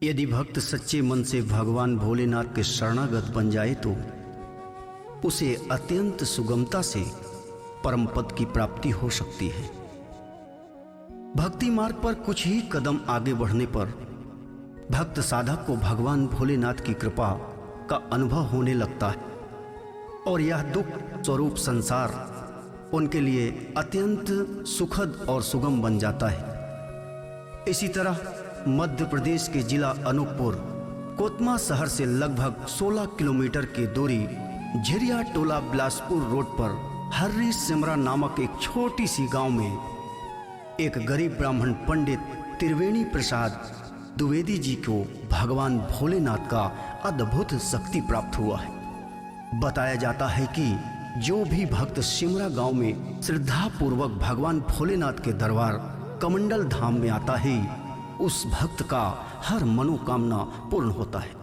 यदि भक्त सच्चे मन से भगवान भोलेनाथ के शरणागत बन जाए तो उसे अत्यंत सुगमता से परम पद की प्राप्ति हो सकती है। भक्ति मार्ग पर कुछ ही कदम आगे बढ़ने पर भक्त साधक को भगवान भोलेनाथ की कृपा का अनुभव होने लगता है और यह दुख स्वरूप संसार उनके लिए अत्यंत सुखद और सुगम बन जाता है। इसी तरह मध्य प्रदेश के जिला अनूपपुर कोतमा शहर से लगभग 16 किलोमीटर की दूरी झिरिया टोला बिलासपुर रोड पर हर्री सिमरा नामक एक छोटी सी गांव में एक गरीब ब्राह्मण पंडित त्रिवेणी प्रसाद द्विवेदी जी को भगवान भोलेनाथ का अद्भुत शक्ति प्राप्त हुआ है। बताया जाता है कि जो भी भक्त सिमरा गांव में श्रद्धा पूर्वक भगवान भोलेनाथ के दरबार कमंडल धाम में आता है, उस भक्त का हर मनोकामना पूर्ण होता है।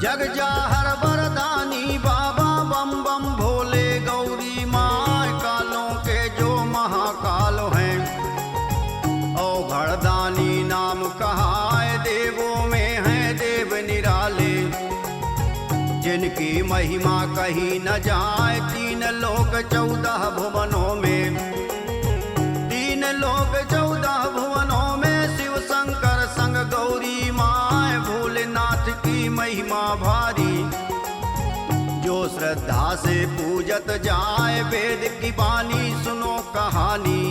जग जाहर वरदानी बाबा बम बम भोले गौरी माय कालों के जो महाकाल हैं। औघड़दानी नाम कहाए देवों में है देव निराले, जिनकी महिमा कही न जाए। 3 लोक 14 भुवनों में, 3 लोक 14 भुवनों में शिव शंकर संग गौरी माय भोलेनाथ की महिमा भारी। जो श्रद्धा से पूजत जाए वेद की वाणी सुनो कहानी।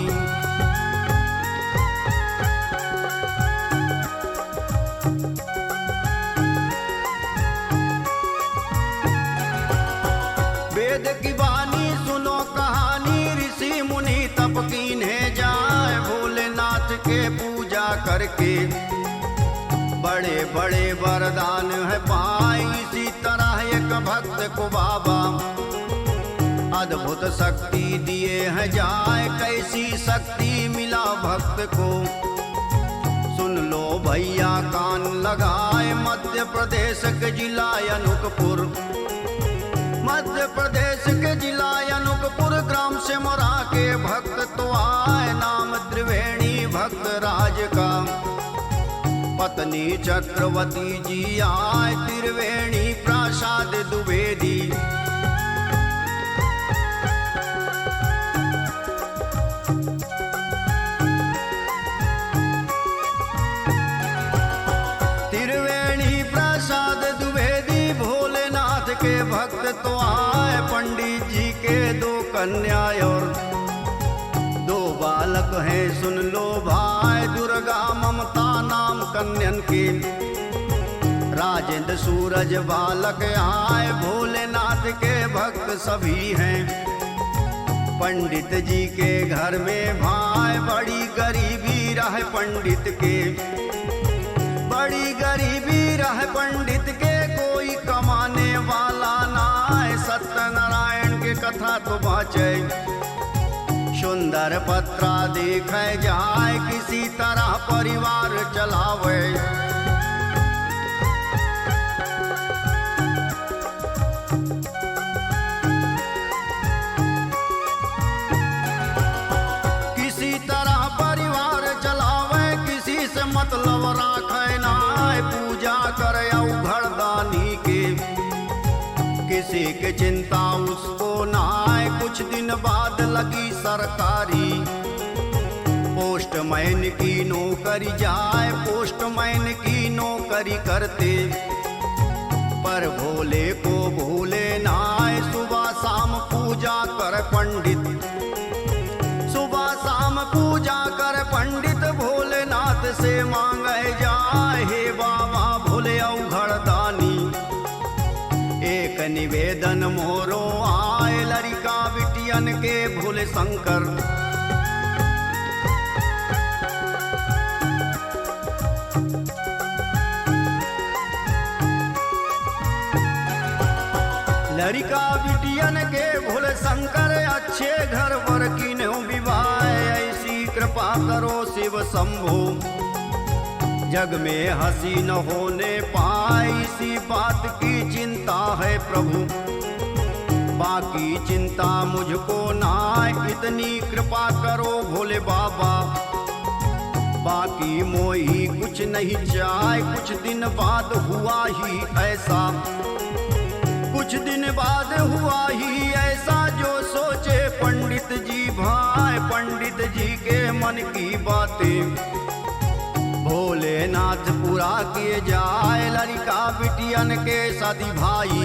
वेद की वाणी सुनो कहानी, ऋषि मुनि तप कीन्हे जाए भोलेनाथ के पूजा करके। बड़े बड़े वरदान है पाए, इसी तरह एक भक्त को बाबा अद्भुत शक्ति दिए हैं जाए। कैसी शक्ति मिला भक्त को सुन लो भैया कान लगाए। मध्य प्रदेश के जिला अनूपपुर, मध्य प्रदेश के जिला अनूपपुर ग्राम से मोरा के भक्त तो आए। नाम त्रिवेणी भक्त राज का, पत्नी चक्रवती जी आए। त्रिवेणी प्रसाद द्विवेदी, त्रिवेणी प्रसाद द्विवेदी भोलेनाथ के भक्त तो आए। पंडित जी के 2 कन्या और 2 बालक हैं सुन लो भाई। दुर्गा ममता नाम कन्यन के, राजेंद्र सूरज बालक आए। भोलेनाथ के भक्त सभी हैं। पंडित जी के घर में भाई बड़ी गरीबी रहे पंडित के, बड़ी गरीबी रहे पंडित के। कोई कमाने वाला ना है, सत्यनारायण के कथा तो बाँचे। सुंदर पत्रा देखे जाए, किसी तरह परिवार चलावे। किसी तरह परिवार चलावे, किसी से मतलब राखे ना। पूजा करे औघड़दानी के, किसी के चिंता उसको ना। कुछ दिन बाद लगी सरकारी, पोस्टमैन की नौकरी जाए। पोस्टमैन की नौकरी करते पर भोले को भूले ना। सुबह शाम पूजा कर पंडित, सुबह शाम पूजा कर पंडित। भोलेनाथ से मांगे जाए, हे बाबा भोले औघड़दानी एक निवेदन मोरो आए। लड़का बिटियन के भोले शंकर, लड़का बिटियन के भोले शंकर अच्छे घर वर की विवाह कृपा करो शिव शंभो, जग में हंसी न होने पाए इसी बात की चिंता है प्रभु। बाकी चिंता मुझको ना, इतनी कृपा करो भोले बाबा। बाकी मोही कुछ नहीं चाहे, कुछ दिन बाद हुआ ही ऐसा, कुछ दिन बाद हुआ ही ऐसा जो सोचे पंडित जी भाई, पंडित जी के मन की बातें भोलेनाथ पूरा किए जाए। लड़का बिटियन के सदी भाई,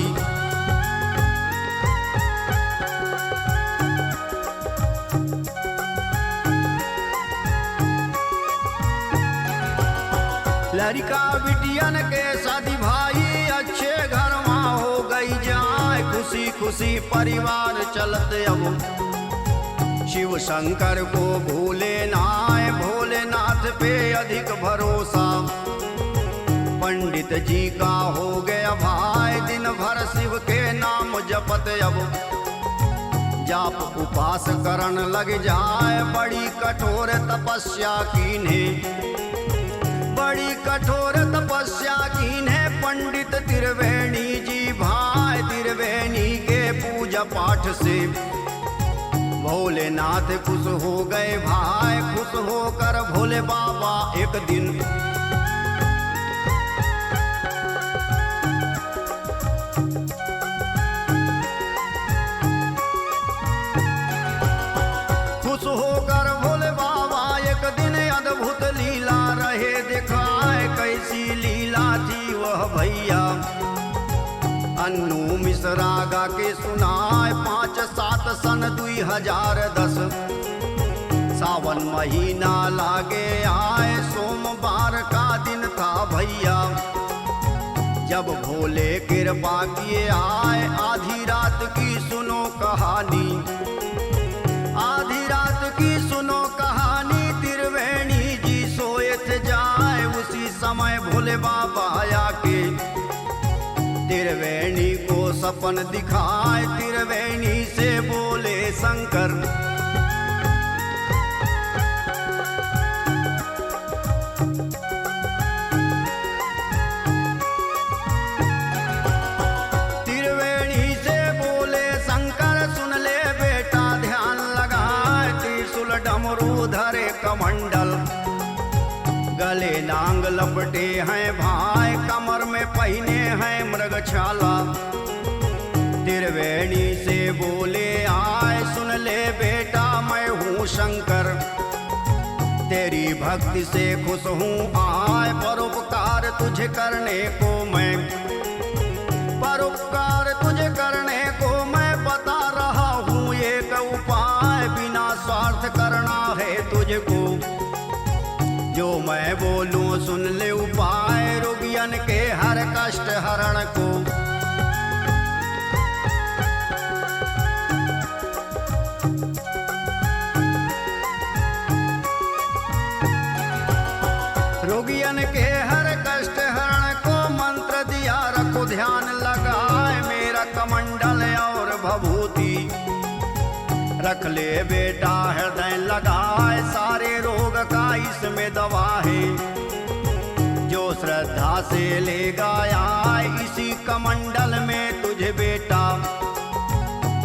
लड़का बिटियन के शादी भाई अच्छे घर माँ हो गई जाए। खुशी खुशी परिवार चलते अब शिव शंकर को भूले नाय, भोलेनाथ पे अधिक भरोसा। पंडित जी का हो गया भाई दिन भर शिव के नाम जपत अब, जाप उपास करन लग जाए। बड़ी कठोर तपस्या कीन्हे, बड़ी कठोर तपस्या कीन्हे पंडित त्रिवेणी जी भाई। त्रिवेणी के पूजा पाठ से भोलेनाथ खुश हो गए भाई। खुश होकर भोले बाबा एक दिन खुश होकर भोले बाबा एक दिन अद्भुत लीला रहे दिखाए। कैसी लीला थी वह भैया, अन्नू मिश्रा गा के सुनाए। 5-7 सन 2010 सावन महीना लागे आए, सोमवार का दिन था भैया। जब भोले कृपा किए आए, आधी रात की सुनो कहानी, आधी रात की सुनो कहानी। त्रिवेणी जी सोए थे जाए, उसी समय भोले बाबा आके त्रिवेणी को सपन दिखाए। त्रिवेणी से बोले शंकर, त्रिवेणी से बोले शंकर सुन ले बेटा ध्यान लगाए। त्रिशूल डमरू धरे कमंडल, गले नांग लपटे हैं भाई, कमर में पहने हैं मृगछाला। त्रिवेणी से बोले आए सुन ले बेटा मैं हूँ शंकर, तेरी भक्ति से खुश हूँ आए। परोपकार तुझे करने को मैं, परोपकार तुझे करने को मैं बता रहा हूँ एक उपाय। बिना स्वार्थ करना है तुझको, जो मैं बोलूं सुन ले उपाय। रोगियन के हर कष्ट हरण को, रोगियन के हर कष्ट हरण को मंत्र दिया रखो ध्यान लगाए। मेरा कमंडल और भभूति रख ले बेटा हृदय लगाए। सारे रोग का इसमें दवा है, जो श्रद्धा से लेगा आए। इसी कमंडल में तुझे बेटा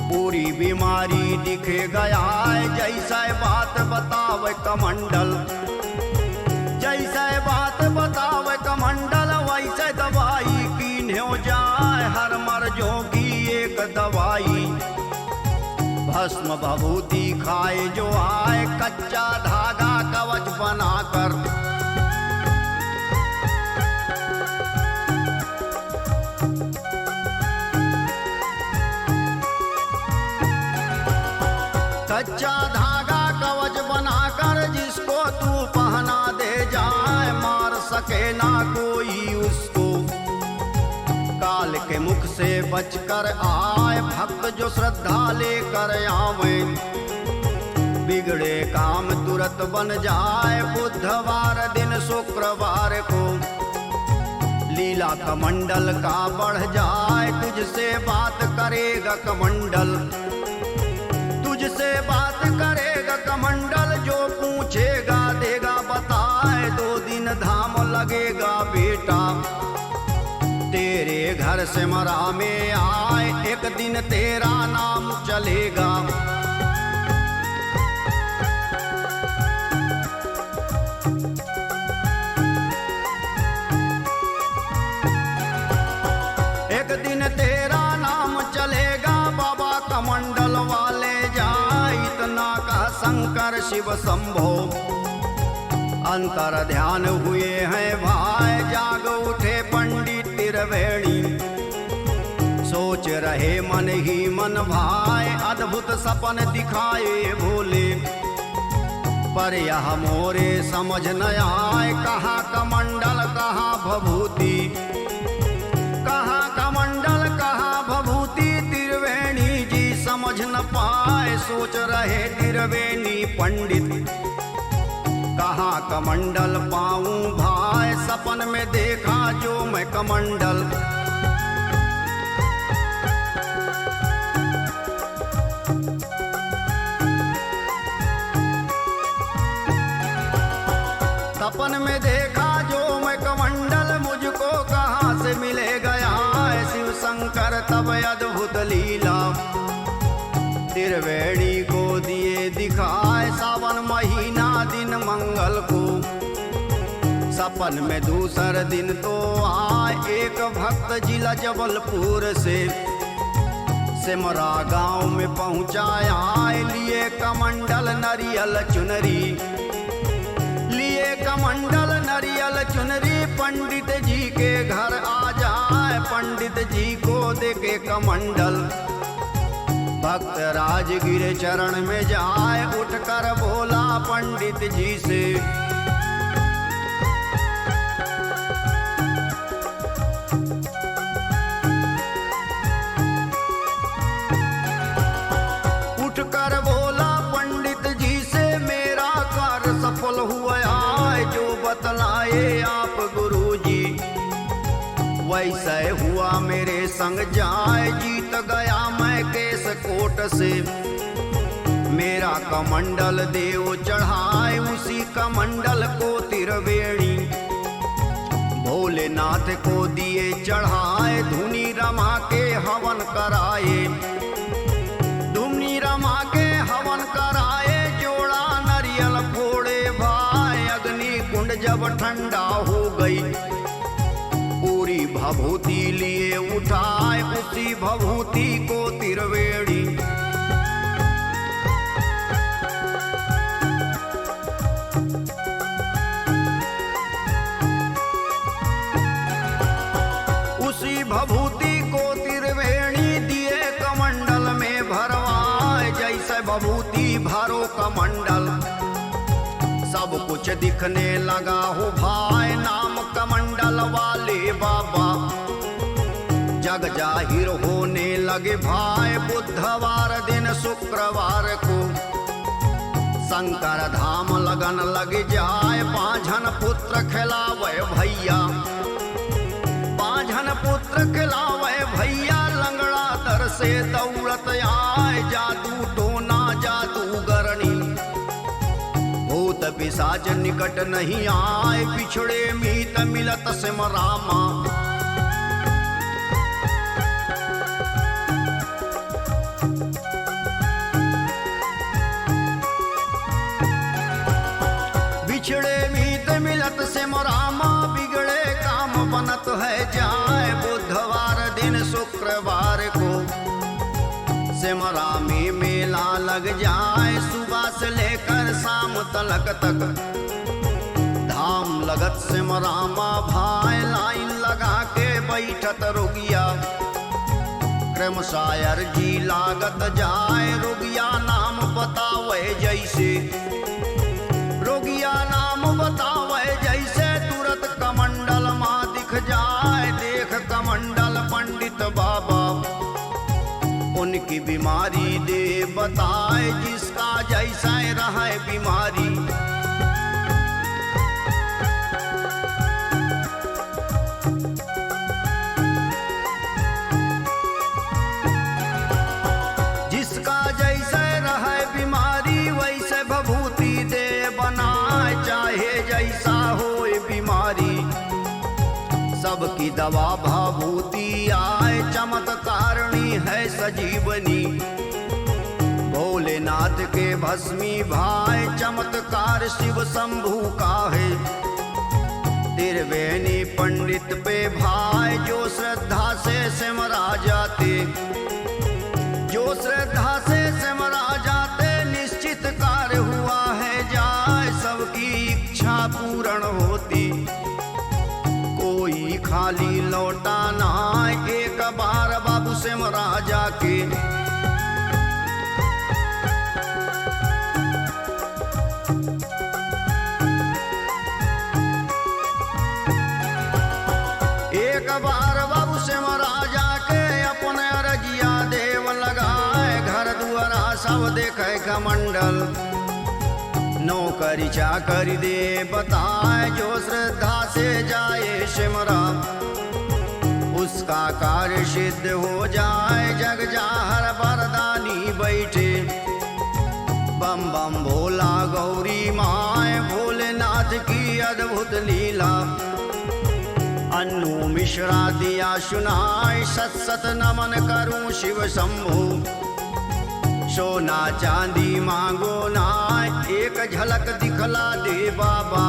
पूरी बीमारी दिखे गया। जैसा बात बतावे कमंडल, जैसा बात बतावे कमंडल, वैसे दवाई कीन्हे जाए। हर मर्जों की एक दवाई, भस्म भभूति खाए जो आए। कच्चा धागा कवच बनाकर, कच्चा धागा कवच बनाकर जिसको तू पहना दे जाए। मार सके ना कोई उसको, काल के मुख से बचकर आए। भक्त जो श्रद्धा लेकर आवे, बिगड़े काम तुरंत बन जाए। बुधवार दिन शुक्रवार को लीला कमंडल का बढ़ जाए। तुझसे बात करेगा कमंडल, तुझसे बात करेगा कमंडल। जो पूछे लगेगा बेटा। तेरे घर से मरा में आए एक दिन तेरा नाम चलेगा। एक दिन तेरा नाम चलेगा, बाबा कमंडल वाले जाए। इतना का शंकर शिव शंभो अंतर ध्यान हुए हैं भाई। जाग उठे पंडित त्रिवेणी, सोच रहे मन ही मन भाई। अद्भुत सपन दिखाए भोले, पर यह मोरे समझ न आए। कहाँ कमंडल कहाँ भभूति, कहाँ कमंडल कहाँ भभूति। त्रिवेणी जी समझ न पाए, सोच रहे त्रिवेणी पंडित। कहाँ कमंडल पाऊं भाई, सपन में देखा जो मैं कमंडल। सपन में देखा जो मैं कमंडल, मुझको कहाँ से मिले गया शिव शंकर तब अद्भुत लीला। त्रिवेणी को दिए दिखाए सावन महीना दिन मंगल को। सपन में दूसर दिन तो आए एक भक्त जिला जबलपुर से। सिमरा गांव में पहुंचाया लिए कमंडल नरियल चुनरी। लिए कमंडल नरियल चुनरी, पंडित जी के घर आ जाए। पंडित जी को देखे कमंडल, भक्त राजगिर चरण में जाए। उठकर बोला पंडित जी से, उठकर बोला पंडित जी से, मेरा कार्य सफल हुआ है जो बतलाए आप गुरुजी। वैसे हुआ मेरे संग जाए, जीत गया मैं केस कोट से। मेरा कमंडल देव चढ़ाए, उसी कमंडल को त्रिवेणी भोलेनाथ को दिए चढ़ाए। धुनी रमा के हवन कराए, धुनी रमा के हवन कराए। जोड़ा नरियल फोड़े भाई, अग्नि कुंड जब ठंडा हो गई। पूरी भभूति लिए उठाए, उसी भभूति को त्रिवेणी उसी भभूति को त्रिवेणी दिए कमंडल में भरवाए। जैसे भभूति भरो कमंडल, सब कुछ दिखने लगा हो भाई। नाम कमंडल वाले बाबा जग जाहिर होने लगे भाई। बुधवार दिन शुक्रवार को शंकर धाम लगन लग जाए। पांचन पुत्र खिलावे भैया, पांचन पुत्र खिलावे भैया। लंगड़ा दर से दौड़त आए, जादू टोना जादूगरनी। भूत पिशाच निकट नहीं आए, पिछड़े मीत मिलत सिमरामा। बिछड़े मीत मिलत सिमरामा, बिगड़े काम बनत है जाए। बुधवार दिन शुक्रवार को सिमरा में मेला लग जाए। सुबह से लेकर शाम तक धाम लगत सिमरामा भाई। लाइन लगा के बैठत रोगिया, क्रमशायर जी लागत जाए। रोगिया नाम बतावे जैसे, रोगिया नाम बतावे जैसे। तुरंत कमंडल माँ दिख जाए, देख कमंडल पंडित बाबा। उनकी बीमारी दे बताए, जिसका जैसा रहे बीमारी। जिसका जैसे रहे बीमारी, वैसे भभूति दे बनाए। चाहे जैसा हो बीमारी, सबकी दवा भाभूति आए, चमत्कारणी है सजीवनी। भोलेनाथ के भस्मी भाई, चमत्कार शिव शंभू का है। त्रिवेणी पंडित पे भाई, जो श्रद्धा से सिमरा जाते, जो श्रद्धा से सिमरा जाते, निश्चित कार्य हुआ है जाए, सबकी इच्छा पूर्ण होती। कोई खाली लौटा ना, एक बार बाबू सिमरा जाके। एक बार बाबू सिमरा जाके, अपने अरजिया देव लगाए, घर दुआरा सब देखे कमंडल। नौकरी चाकरी दे बताए, जो श्रद्धा से जाए सिमरा, उसका कार्य सिद्ध हो जाए। जग जाहर वरदानी बैठे, बम बम भोला गौरी माए, भोलेनाथ की अद्भुत लीला। अन्नू मिश्रा दिया सुनाई, सत सत नमन करूं शिव शंभू। सोना चांदी मांगो ना, एक झलक दिखला दे बाबा।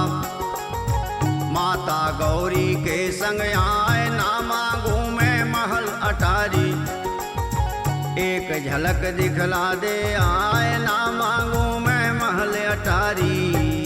माता गौरी के संग आए, ना मांगू मैं महल अटारी। एक झलक दिखला दे आए, ना मांगू मैं महल अटारी।